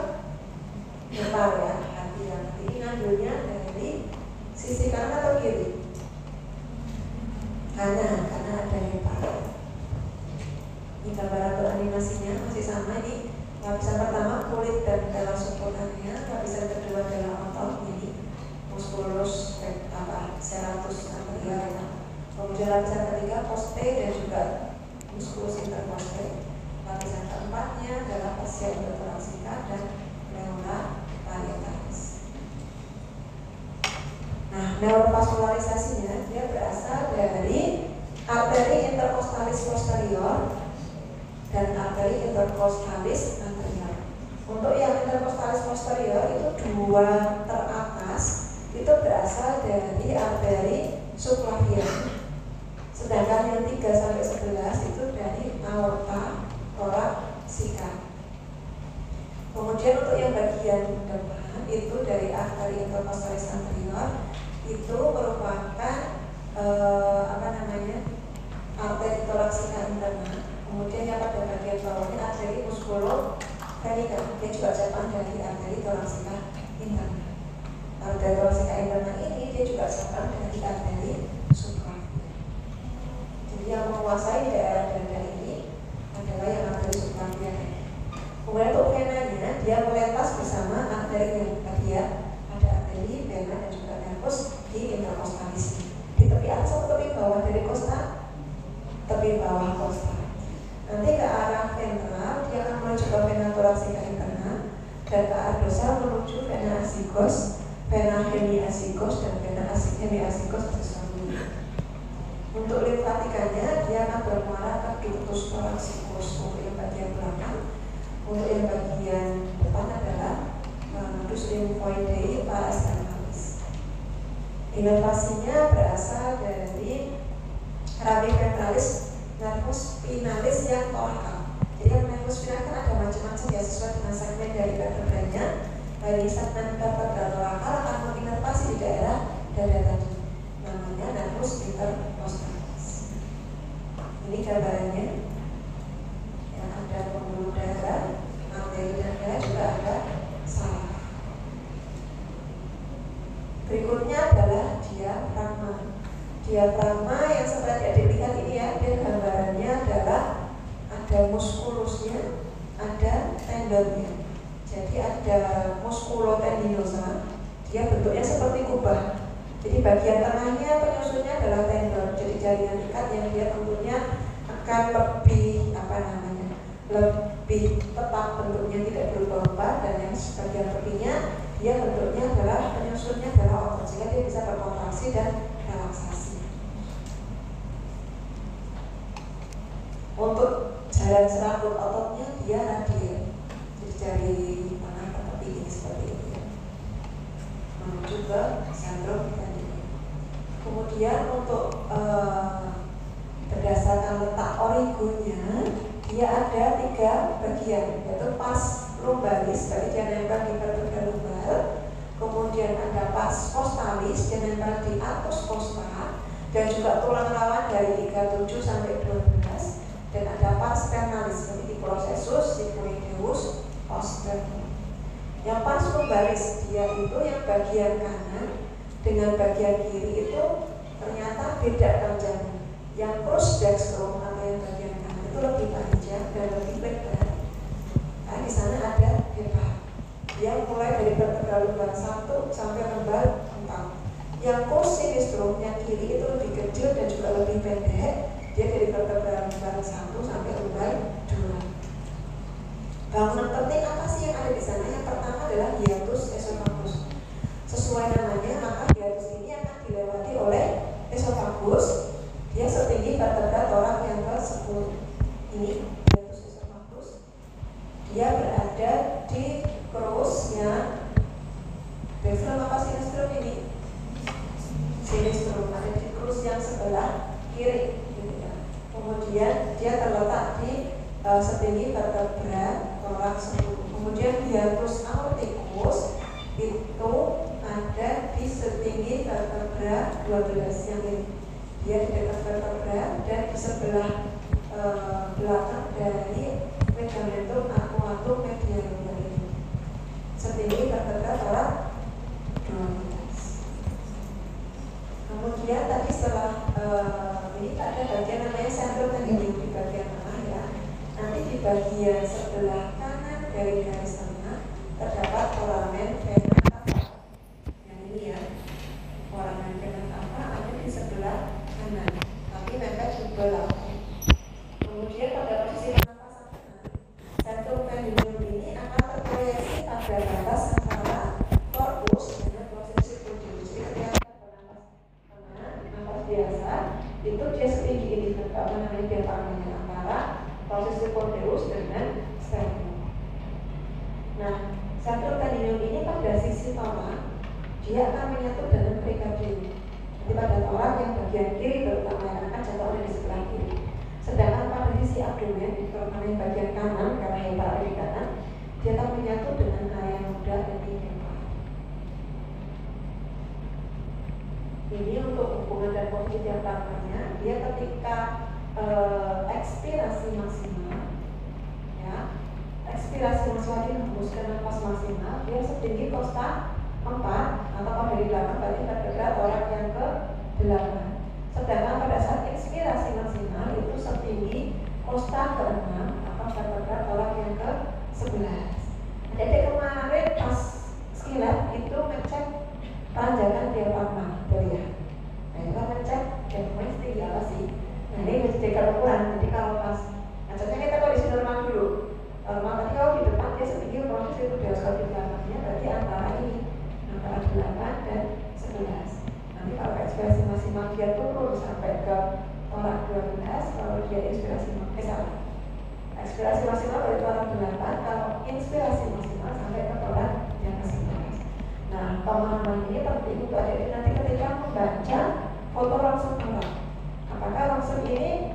Hepar ya, hati yang ini ngambilnya dari sisi kanan atau kiri? Kanan, karena ada hepar. Ini gambaran animasinya masih sama ini. Lapisan pertama kulit dan dalam subkutannya, lapisan kedua adalah otot ini, musculus serratus anterior. Kemudian lapisan ketiga poste dan juga musculus interposte. Lapisan keempatnya adalah fascia endothoracica dan pleura parietalis. Nah, neurovaskularisasinya dia berasal dari arteri intercostalis posterior dan arteri intercostalis anterior. Untuk yang intercostalis posterior itu dua teratas itu berasal dari arteri subclavian. Sedangkan yang 3 sampai 11 itu dari aorta thoracica. Kemudian untuk yang bagian depan itu dari arteri intercostalis anterior itu merupakan arteri thoracica interna. Kemudian yang pada bagian bawahnya arteri musculofenica, dia juga cabang dari arteri thoracica interna. Arteri thoracica interna ini dia juga cabang dari arteri subclavian. Jadi yang menguasai daerah dada ini adalah yang arteri subclavian. Kemudian untuk venanya dia melintas bersama arteri yang tadi ya, ada arteri, vena dan juga nervus di intercostalis. Di tepi atas atau tepi bawah dari costa? Tepi bawah costa. Nanti ke arah ventral dia akan menuju ke vena thoracica interna, dan ke arah dorsal menuju vena azygos, vena hemiazygos dan vena hemiazygos accessoris. Untuk limfatikanya dia akan bermuara ke ductus thoraxicus untuk yang bagian belakang. Untuk yang bagian depan adalah nodus lymphoidei parasternalis. Inervasinya berasal dari rami ventralis nervus spinalis yang torakal. Jadi yang nervus spinalis kan ada macam-macam ya sesuai dengan segmen dari vertebranya. Dari segmen vertebral torakal akan menginervasi di daerah dada tadi. Namanya nervus intercostalis. Ini gambarannya. Yang ada pembuluh darah, arteri dan vena juga ada saraf. Berikutnya adalah diafragma. Diafragma yang seperti adik lihat ini ya, dia gambarannya adalah ada muskulusnya, ada tendonnya. Jadi ada muskulotendinosa, dia bentuknya seperti kubah. Jadi bagian tengahnya penyusunnya adalah tendon. Jadi jaringan ikat yang dia tentunya akan lebih lebih tetap bentuknya, tidak berubah-ubah, dan yang bagian tepinya dia bentuknya adalah penyusunnya adalah otot sehingga dia bisa berkontraksi dan relaksasi. Untuk jalan serabut ototnya dia radial, jadi dari mana ke tepi ini seperti ini ya, menuju ke sentrum tadi. Kemudian untuk berdasarkan letak origonya dia ada 3 bagian, yaitu pars lumbalis, berarti dia nempel di vertebra lumbal. Kemudian ada pars costalis, dia nempel di atus costa, dan juga tulang rawan dari 37 sampai 12. Dan ada pars sternalis, berarti di processus sigmoideus posterior. Yang pars lumbalis dia itu yang bagian kanan dengan bagian kiri itu ternyata beda panjangnya. Yang pars dextrum atau yang bagian kanan itu lebih panjang dan lebih lebar. Nah, di sana ada hepar. Dia mulai dari vertebra lumbal 1 sampai lumbal 4. Yang pars sinistrum yang kiri itu lebih kecil dan juga lebih pendek. Dia dari vertebra lumbal 1 sampai lumbal 2. Bangunan penting apa sih yang ada di sana? Yang pertama adalah hiatus esophagus. Sesuai nama setinggi vertebra toraks 10. Kemudian hiatus aorticus itu ada di setinggi vertebra 12 yang ini. Dia di dekat vertebra dan di sebelah belakang dari megamentum aquatum medialum ini. Setinggi vertebra toraks 12. Kemudian tadi setelah ini ada bagian namanya centrum tendinium di bagian tengah ya. Nanti di bagian sebelah kanan dari garis tengah terdapat foramen vena cava. Yang ini ya, foramen vena cava ada di sebelah kanan, tapi mepet di belah. Kemudian pada posisi pernapasan kanan, centrum tendinium ini akan terproyeksi pada batas antara korpus dengan posisi podium. Jadi ketika nafas biasa itu dia setinggi ini apa namanya diafragmanya antara posisi podium dengan sternum. Nah, centrum tendinium ini pada sisi torak dia akan menyatu dengan perikardium. Jadi pada torak yang bagian kiri terutama yang akan jatuhnya di sebelah kiri. Sedangkan pada sisi abdomen terutama yang bagian kanan karena yang berada di kanan dia akan menyatu dengan area muda dan tinggal. Ini untuk hubungan dan posisi diafragmanya, dia ketika ekspirasi maksimal, ya, ekspirasi maksimal ini hembuskan nafas maksimal, dia setinggi kosta 4 atau dari belakang berarti vertebra torak yang ke 8. Sedangkan pada saat ekspirasi maksimal itu setinggi kosta ke 6 atau vertebra torak yang ke 11. Jadi kemarin pas sekilas itu ngecek tanjakan diafragma, tuh ya. Nah itu kan ngecek diafragma setinggi apa sih? Nah ini menjadi ukuran. Jadi kalau pas ngeceknya kita kondisi normal dulu. Normal tadi kalau di depan dia setinggi proses itu diaskopik diafragmanya berarti antara ini antara 8 dan 11. Nanti kalau ekspirasi maksimal dia turun sampai ke torak 12, kalau dia ekspirasi maksimal dari torak 8, kalau inspirasi maksimal sampai ke torak yang ke-11. Nah, pemahaman ini penting untuk adik-adik nanti ketika membaca foto ronsen torak. Apakah ronsen ini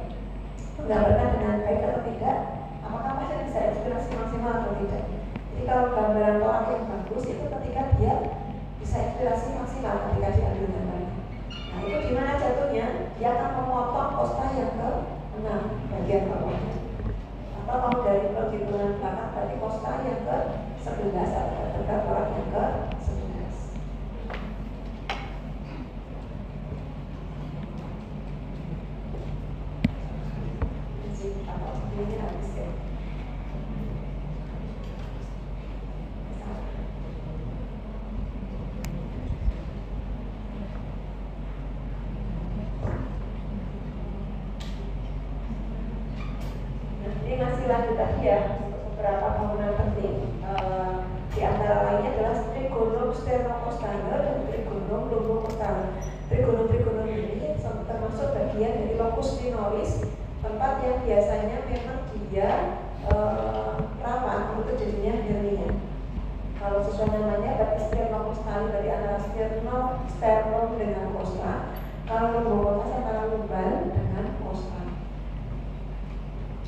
menggambarkan dengan baik atau tidak? Apakah pasien bisa ekspirasi maksimal atau tidak? Jadi kalau gambaran torak yang bagus itu ketika dia bisa ekspirasi maksimal ketika diambil gambarnya. Nah itu gimana jatuhnya? Dia akan memotong kosta yang ke-6 bagian bawahnya. Atau kalau dari perhitungan belakang berarti kosta yang ke-11 atau vertebra torak yang ke-11. Ini habis ya. Ini masih lanjut lagi ya untuk beberapa bangunan penting. Di antara lainnya adalah trigonum sternocostal dan trigonum lumbocostal. Trigonum ini termasuk bagian dari locus minoris, tempat yang biasanya memang dia rawan untuk jadinya hernia. Kalau sesuai namanya berarti sternocostal dari antara sternum dengan costa. Kalau lumbocostal antara lumbar dengan costa.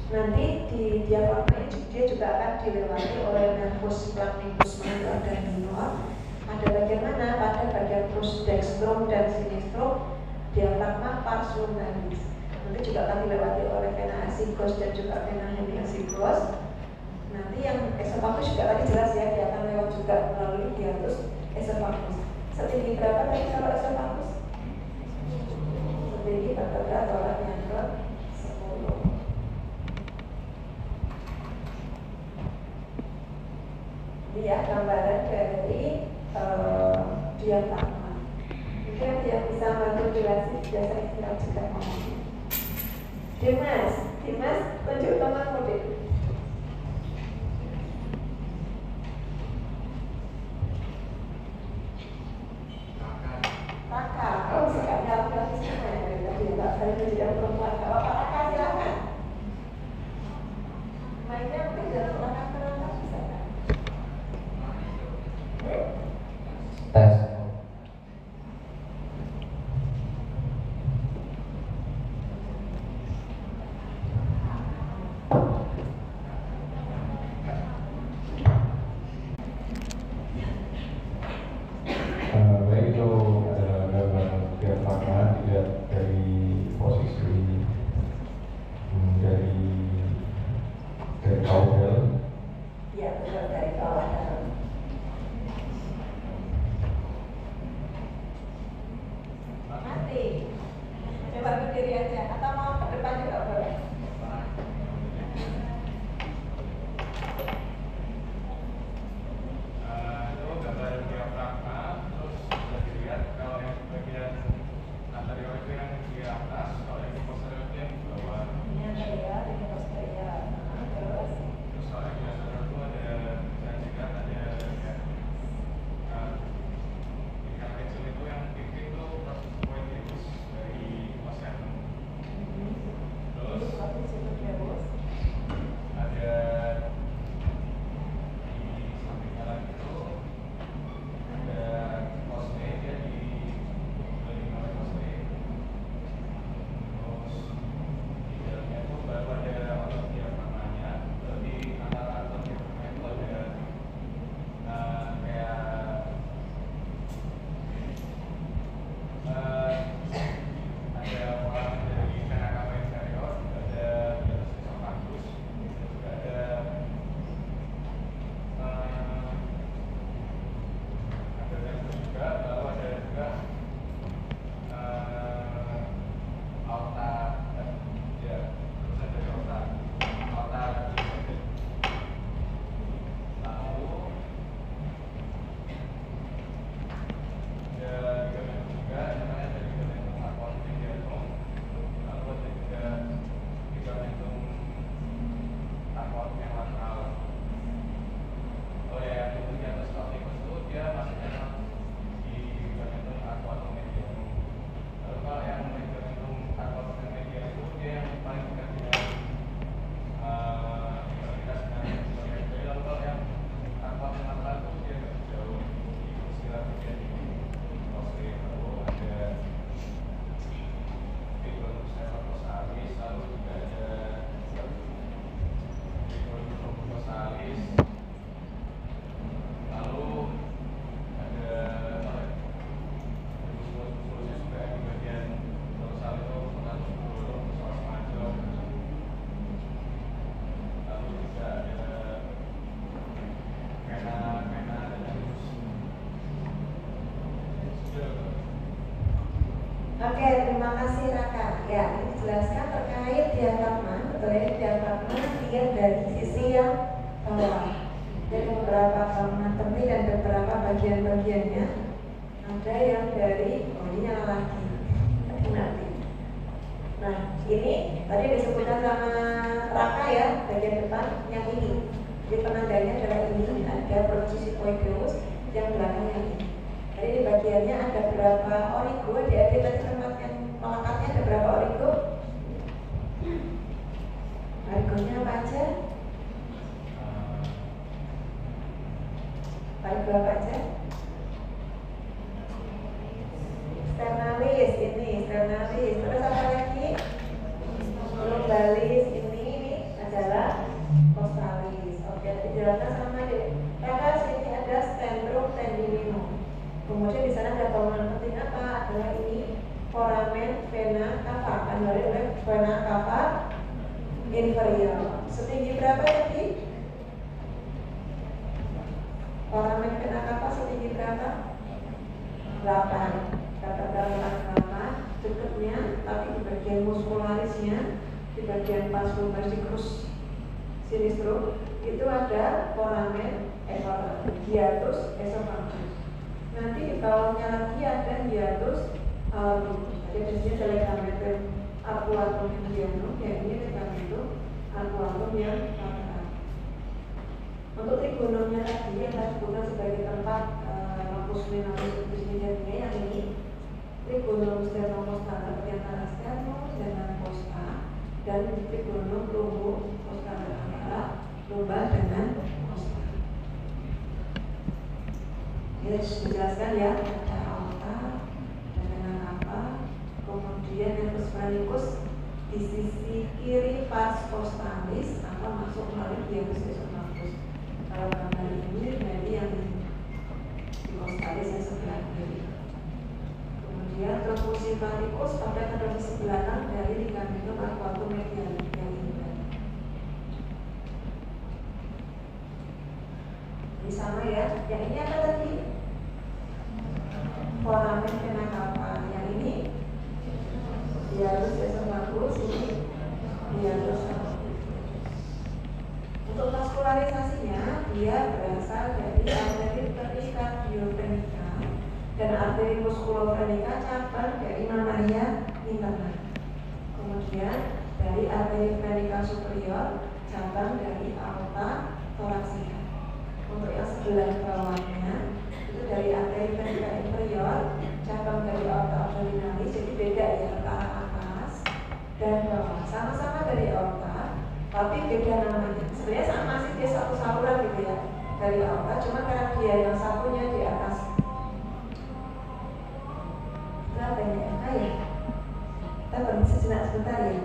Nanti di diafragma dia juga akan dilewati oleh nervus placnicus major dan minor. Ada bagian mana? Pada bagian pros dextrum dan sinistrum diafragma pars lumbaris. Nanti juga akan dilewati oleh vena asigos dan juga vena hemiasigos. Nanti yang esophagus juga tadi jelas ya, dia akan lewat juga melalui hiatus esophagus. Setinggi berapa tadi kalau esophagus? Setinggi vertebra torak yang ke-10. Ini ya gambaran dari diafragma. Mungkin yang bisa bantu jelasin biasa kita juga ngomong. Dimas, tunjuk temanmu deh. Kakak, oh sekarang laki-laki sana ya, tadi tak saya menjadi perempuan. Kalau kakak silakan. Mainnya mungkin jangan belakang belakang bisa kan? Tes. Oke, terima kasih Raka. Ya, ini dijelaskan terkait diafragma. Betul ya, diafragma dia dari sisi yang bawah. Jadi beberapa anatomi dan beberapa bagian-bagiannya. Ada yang dari, ini yang lagi nanti. Nah, ini tadi disebutkan sama Raka ya, bagian depan yang ini. Jadi penandanya adalah ini, ada processiopoideus yang belakang yang ini. Jadi di bagiannya ada berapa origo, adik-adik tadi tempat yang melekatnya ada berapa origo? Origonya apa aja? Origo apa aja? Sternalis, ini sternalis. Terus apa lagi? Lumbalis, ini adalah costalis. Oke, dijelaskan sama deh. Karena sini ada sternum tendinum. Kemudian di sana ada bangunan penting apa? Adalah ini foramen vena cava. Kan oleh vena cava inferior. Setinggi berapa tadi? Foramen vena cava setinggi berapa? 8. Dapat dalam 8 dekatnya, tapi di bagian muskularisnya, di bagian pas lumbar-sikrus sinistrum itu ada foramen hiatus esophagus. Nanti di bawahnya lagi ada hiatus albumus. Jadi di sini ada ligamentum arcuatum medianum, yang ini ligamentum arcuatum yang lateral. Untuk trigonumnya tadi yang saya sebutkan sebagai tempat locus venosus di sini yang ini trigonum sternocostalis di antara sternum dengan costa, dan trigonum lumbocostalis antara lumbar dengan costa. Ini dijelaskan ya, ada aorta dan vena cava, kemudian nervus phrenicus di sisi kiri pas costalis atau masuk melalui hiatus esophagus. Kalau gambar ini dari yang di costalis yang sebelah kiri. Kemudian trocus simpaticus pada pada sisi belakang dari ligamentum arcuatum medianum yang ini. Ini sama ya. Yang ini apa tadi? Foramen vena cava. Yang ini hiatus esophagus, ini hiatus albumus. Untuk vaskularisasinya dia berasal dari arteri pericardiofrenica dan arteri musculofrenica cabang dari mammalia interna. Kemudian dari arteri venica superior cabang dari aorta thoracica. Untuk yang sebelah bawahnya itu dari arteri venica inferior cabang dari aorta abdominalis. Jadi beda ya antara atas dan bawah. Sama-sama dari aorta, tapi beda namanya. Sebenarnya sama sih, dia satu saluran gitu ya dari aorta, cuma karena dia yang satunya di atas. Kenapa ini enak ya? Kita berhenti sejenak sebentar ya.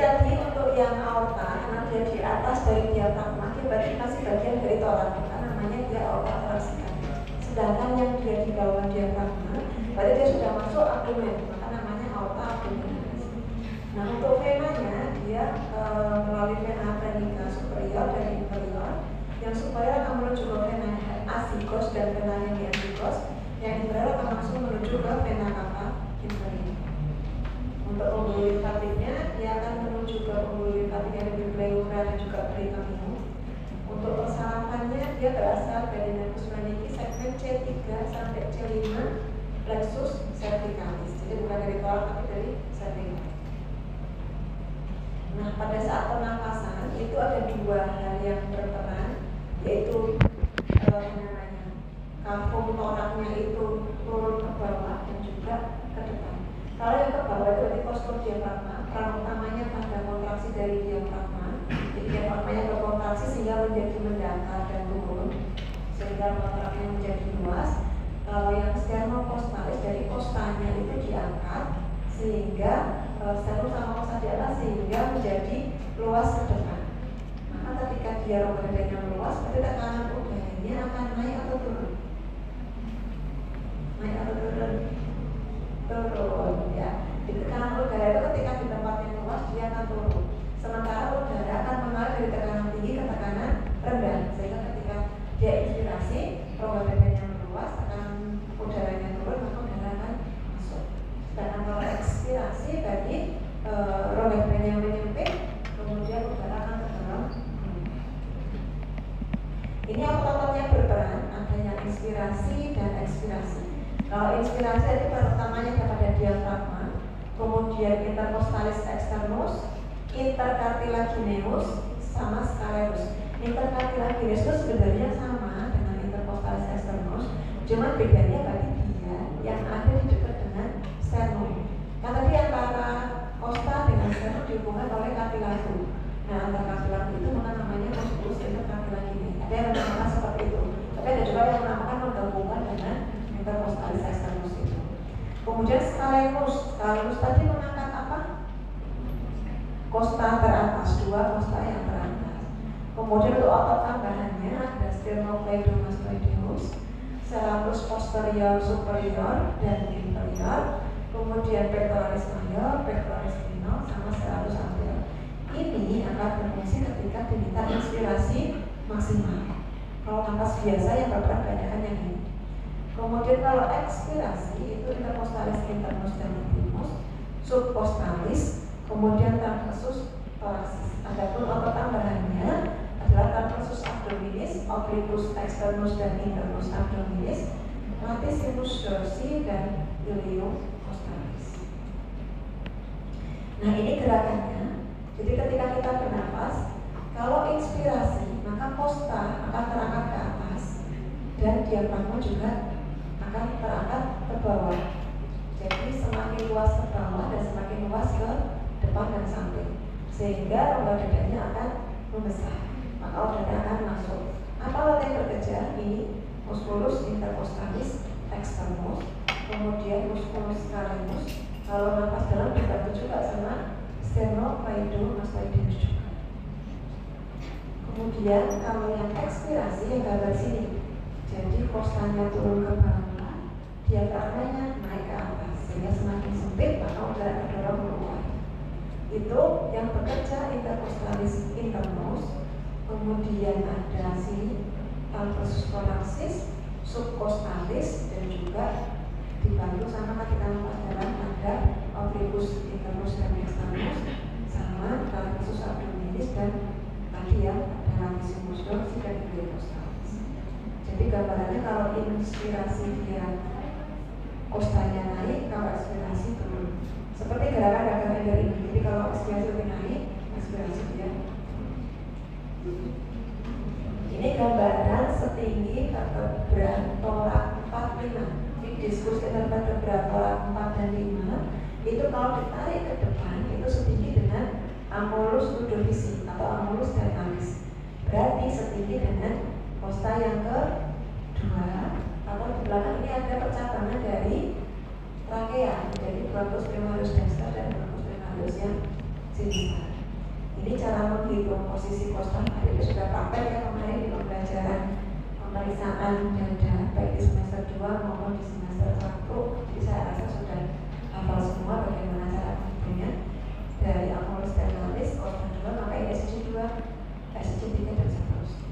tadi untuk yang aorta, karena dia di atas dari diafragma, dia berarti masih bagian dari torak, maka namanya dia aorta toraksika. Sedangkan yang dia di bawah diafragma, berarti dia sudah masuk abdomen, maka namanya aorta abdominalis. Nah, untuk venanya dia melalui vena cranica superior dan inferior. Yang superior akan menuju ke vena asikos dan vena hemiasikos, yang inferior akan langsung menuju ke vena cava inferior. Untuk pembuluh limfatiknya, dia akan menuju ke pembuluh limfatik yang lebih pleura dan juga peritoneum. Untuk persarafannya, dia berasal dari nervus magneti segmen C3 sampai C5 plexus cervicalis. Jadi bukan dari torak tapi dari cervicalis. Nah, pada saat pernapasan itu ada dua hal yang berperan, yaitu kafum toraknya itu turun ke bawah dan juga ke depan. Kalau yang ke bawah itu berarti postur diafragma, peran utamanya pada kontraksi dari diafragma. Jadi diafragmanya berkontraksi sehingga menjadi mendatar dan turun, sehingga kontraknya menjadi luas. Kalau yang sternokostalis dari kostanya itu diangkat sehingga sternum sama kosta di atas sehingga menjadi luas ke depan. Maka ketika dia rongga dadanya meluas, berarti tekanan udaranya akan naik atau turun? Naik atau turun? Turun, ya. Di tekanan udara itu ketika di tempat yang luas dia akan turun. Sementara udara akan mengalir dari tekanan tinggi ke tekanan rendah, sehingga ketika dia inspirasi, rongga dadanya meluas, tekanan udaranya turun, maka udara akan masuk. Sedangkan kalau ekspirasi berarti rongga dadanya menyempit, kemudian udara akan ke dalam. Ini otot-ototnya berperan, adanya inspirasi dan ekspirasi. Kalau inspirasi tadi pertamanya kepada diafragma, kemudian intercostalis externus, intercartilagineus, sama scalera. Intercartilagineus itu sebenarnya sama dengan intercostalis externus, cuma bedanya berarti dia yang ada di dekat dengan sternum. Nah, tadi antara costa dengan sternum dihubungkan oleh cartilago. Nah, antara cartilago itu maka namanya musculus intercartilagineus. Ada yang menamakan seperti itu, tapi ada juga yang menamakan menggabungkan dengan intercostalis externus itu. Kemudian scalenus tadi mengangkat apa? Costa teratas, dua costa yang teratas. Kemudian untuk otot tambahannya ada sternocleidomastoideus, serratus posterior superior dan inferior, kemudian pectoralis major, pectoralis minor, sama serratus anterior. Ini akan berfungsi ketika diminta inspirasi maksimal. Kalau nafas biasa yang berperan kebanyakan yang ini. Kemudian kalau ekspirasi itu intercostalis internus dan intimus, subcostalis, kemudian transversus thoracis. Adapun otot tambahannya adalah transversus abdominis, obliquus externus dan internus abdominis, latissimus dorsi dan iliocostalis. Nah, ini gerakannya. Jadi ketika kita bernafas, kalau inspirasi maka costa akan terangkat ke atas dan diafragma juga akan terangkat ke bawah. Jadi semakin luas ke bawah dan semakin luas ke depan dan samping, sehingga rongga dadanya akan membesar, maka udara akan masuk. Apa otot yang bekerja? Ini musculus intercostalis externus, kemudian musculus scalenus. Kalau nafas dalam dibantu juga sama sternocleidomastoideus juga. Kemudian kalau yang ekspirasi yang gambar sini, jadi kostanya turun ke bawah, diafragmanya naik ke atas, sehingga semakin sempit maka udara terdorong keluar. Itu yang bekerja intercostalis internus, kemudian ada sini transversus thoracis, subcostalis, dan juga dibantu sama ketika nafas dalam ada obliquus internus dan externus, sama transversus abdominis dan tadi ya ada latissimus dorsi dan iliocostalis. Jadi gambarannya kalau inspirasi dia kostanya naik, kalau ekspirasi turun. Seperti gerakan dagang ender ini. Jadi kalau ekspirasi lebih naik, ekspirasi dia. Ini gambaran setinggi vertebra torak 4 5. Di diskus vertebra torak 4 dan 5 itu kalau ditarik ke depan itu setinggi dengan amolus ludovici atau amolus tertalis. Berarti setinggi dengan costa yang kedua, atau di belakang ini ada percabangan dari trakea, jadi bronchus primaris dexter dan bronchus primaris yang sinister. Ini cara menghitung posisi kostal itu sudah praktek ya kemarin di pembelajaran pemeriksaan dada baik di semester 2 maupun di semester 1. Jadi saya rasa sudah hafal semua bagaimana cara menghitungnya dari akumulus terminalis, kostal 2, maka ESG 2, ESG 3 dan seterusnya.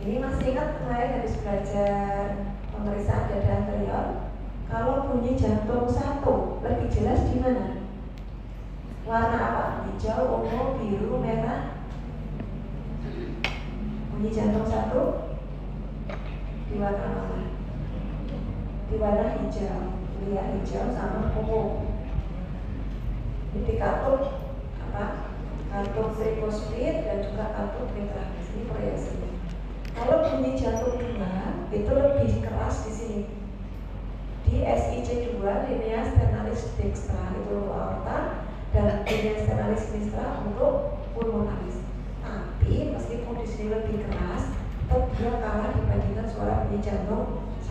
Ini masih ingat kemarin habis belajar pemeriksaan dada anterior. Kalau bunyi jantung 1 lebih jelas di mana? Warna apa? Hijau, ungu, biru, merah. Bunyi jantung 1 di warna mana? Di warna hijau. Lihat hijau sama ungu. Ini katup apa? Katup tricuspid dan juga katup ventricular. Ini proyeksinya. Kalau bunyi jantung 2 itu lebih keras di sini. Di SIC 2 linea sternalis dextra itu aorta dan linea sternalis sinistra untuk pulmonalis. Tapi meskipun di sini lebih keras, tetap dia kalah dibandingkan suara bunyi jantung 1.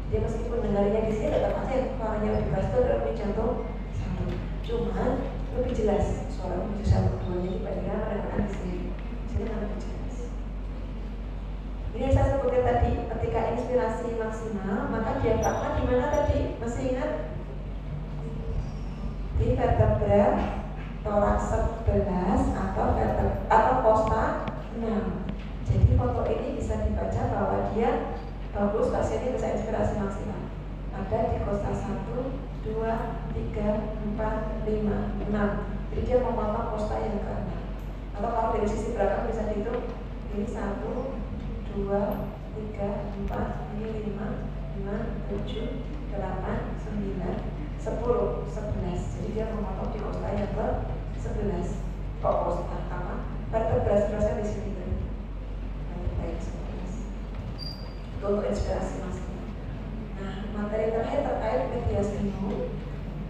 Jadi meskipun dengarnya di sini tetap aja suaranya lebih keras itu adalah bunyi jantung 1. Cuman lebih jelas suara bunyi jantung 2 dibandingkan rekan di sini. Di sini lebih jelas. Ini yang saya sebutkan tadi, ketika inspirasi maksimal, maka diafragma di mana tadi? Masih ingat? Di vertebra toraks 11 atau costa 6. Jadi foto ini bisa dibaca bahwa dia bagus, pasien ini bisa inspirasi maksimal. Ada di costa 1, 2, 3, 4, 5, 6. Jadi dia memotong costa yang ke-6. Atau kalau dari sisi belakang bisa dihitung ini 1, 2, 3, 4, ini 5, 7, 8, 9, 10, 11. Jadi dia memotong di costa yang ke-11. Kok costa apa? Vertebra sebenarnya di sini kan. Baik 11. Itu untuk inspirasi maksimal. Nah, materi terakhir terkait mediastinum.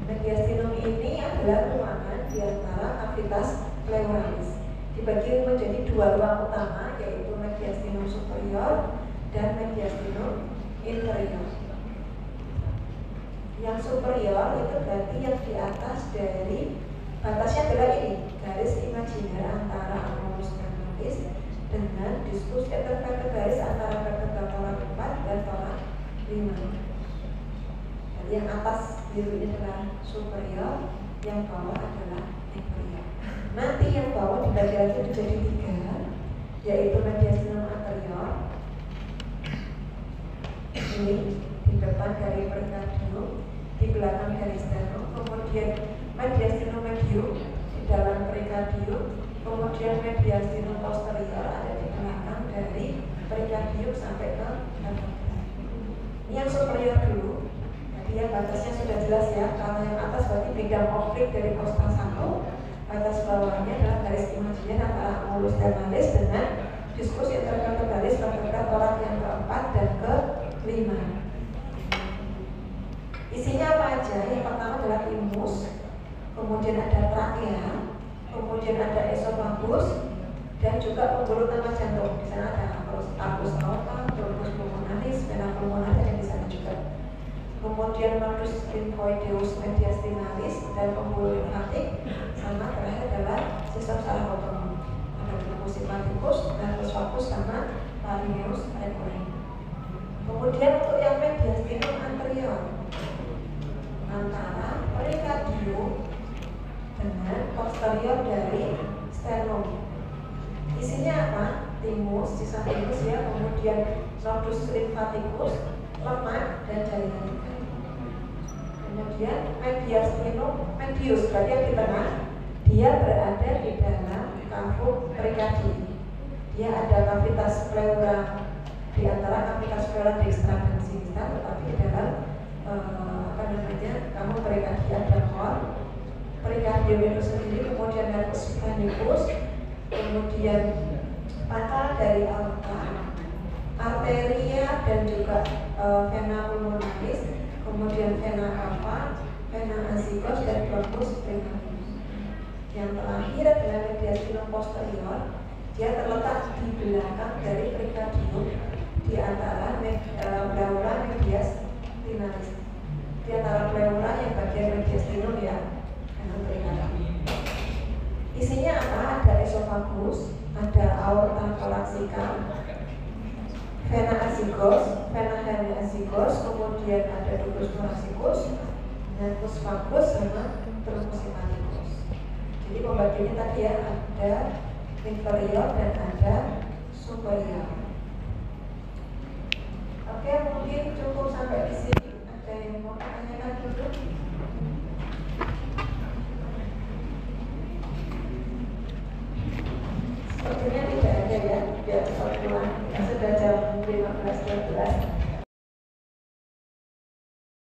Mediastinum ini adalah ruangan di antara cavitas pleuralis. Dibagi menjadi 2 ruang utama, yaitu mediastinum superior dan mediastinum inferior. Yang superior itu berarti yang di atas dari batasnya adalah ini, garis imajiner antara akumulus terminalis dengan diskus intervertebralis antara vertebra torak 4 dan torak 5. Jadi yang atas biru ini adalah superior, yang bawah adalah inferior. Nanti yang bawah dibagi lagi menjadi 3, yaitu mediastinum anterior. Ini di depan dari perikardium, di belakang dari sternum, kemudian mediastinum medium di dalam perikardium, kemudian mediastinum posterior ada di belakang dari perikardium sampai ke vertebra. Ini yang superior dulu. Jadi yang batasnya sudah jelas ya. Kalau yang atas berarti bidang konflik dari costa 1, batas bawahnya adalah garis imajiner antara akumulus terminalis dengan diskus intervertebralis vertebra torak yang ke-4 dan ke-5. Isinya apa aja? Yang pertama adalah timus, kemudian ada trakea, kemudian ada esofagus, dan juga pembuluh utama jantung. Di sana ada arcus aorta, truncus pulmonalis, vena pulmonalis yang di sana juga. Kemudian nodus lymphoideus mediastinalis dan pembuluh limfatik, sama terakhir adalah sistem saraf otonom. Ada truncus simpaticus, nervus vagus, sama laryngeus recurrens. Kemudian untuk yang mediastinum anterior antara perikardium dengan posterior dari sternum. Isinya apa? Timus, sisa timus ya, kemudian nodus lymphaticus, lemak dan jaringan. Kemudian mediastinum medius, berarti yang di tengah, dia berada di dalam kavum perikardium. Dia ada kavitas pleura di antara kavitas pleura dextra dan sinistra, tetapi di dalam kamu perikardium dan kor. Perikardium itu sendiri, kemudian nervus vagus, kemudian pangkal dari aorta, arteria dan juga vena pulmonalis, kemudian vena cava, vena azygos dan truncus precatus. Yang terakhir adalah mediastinum posterior. Dia terletak di belakang dari perikardium di antara pleura mediastinalis. Di antara pleura yang bagian mediastinum ya, dengan perikardium. vagus, ada aorta thoracica, vena azygos, vena hernia azygos, kemudian ada ductus thoracicus, nervus vagus, sama truncus hepaticus. Jadi pembagiannya tadi ya, ada inferior dan ada superior. Oke, mungkin cukup sampai di sini. Ada yang mau tanyakan dulu? Sepertinya tidak ada ya, biar cepat pulang. Sudah jam 15.12.